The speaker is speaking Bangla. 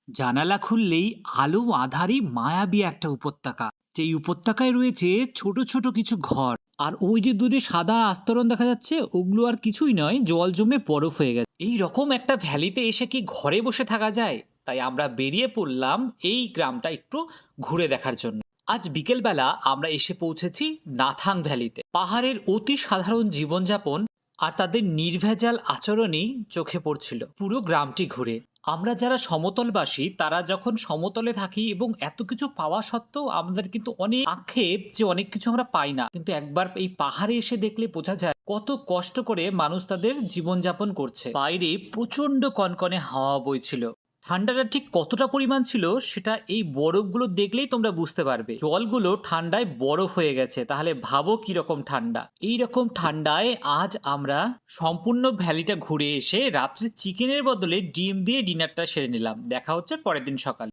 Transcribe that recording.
জানালা খুললেই আলো আঁধারি মায়াবী একটা উপত্যকা। যেই উপত্যকায় রয়েছে ছোট ছোট কিছু ঘর। আর ওই যে দূরে সাদা আস্তরণ দেখা যাচ্ছে, ওগুলো আর কিছুই নয়, জল জমে বরফ হয়ে গেছে। এই রকম একটা ভ্যালিতে এসে কি ঘরে বসে থাকা যায়? তাই আমরা বেরিয়ে পড়লাম এই গ্রামটা একটু ঘুরে দেখার জন্য। আজ বিকেলবেলা আমরা এসে পৌঁছেছি নাথাং ভ্যালিতে। পাহাড়ের অতি সাধারণ জীবনযাপন আর তাদের নির্ভেজাল আচরণই চোখে পড়ছিল পুরো গ্রামটি ঘুরে। আমরা যারা সমতলবাসী তারা যখন সমতলে থাকি এবং এত কিছু পাওয়া সত্ত্বেও আমাদের কিন্তু অনেক আক্ষেপ যে অনেক কিছু আমরা পাই না, কিন্তু একবার এই পাহাড়ে এসে দেখলে বোঝা যায় কত কষ্ট করে মানুষ তাদের জীবনযাপন করছে। বাইরে প্রচন্ড কনকনে হাওয়া বইছিল। ঠান্ডাটা ঠিক কতটা পরিমাণ ছিল সেটা এই বরফগুলো দেখলেই তোমরা বুঝতে পারবে। জলগুলো ঠান্ডায় বরফ হয়ে গেছে, তাহলে ভাবো কিরকম ঠান্ডা। এই রকম ঠান্ডায় আজ আমরা সম্পূর্ণ ভ্যালিটা ঘুরে এসে রাত্রে চিকেনের বদলে ডিম দিয়ে ডিনারটা সেরে নিলাম। দেখা হচ্ছে পরের দিন সকালে।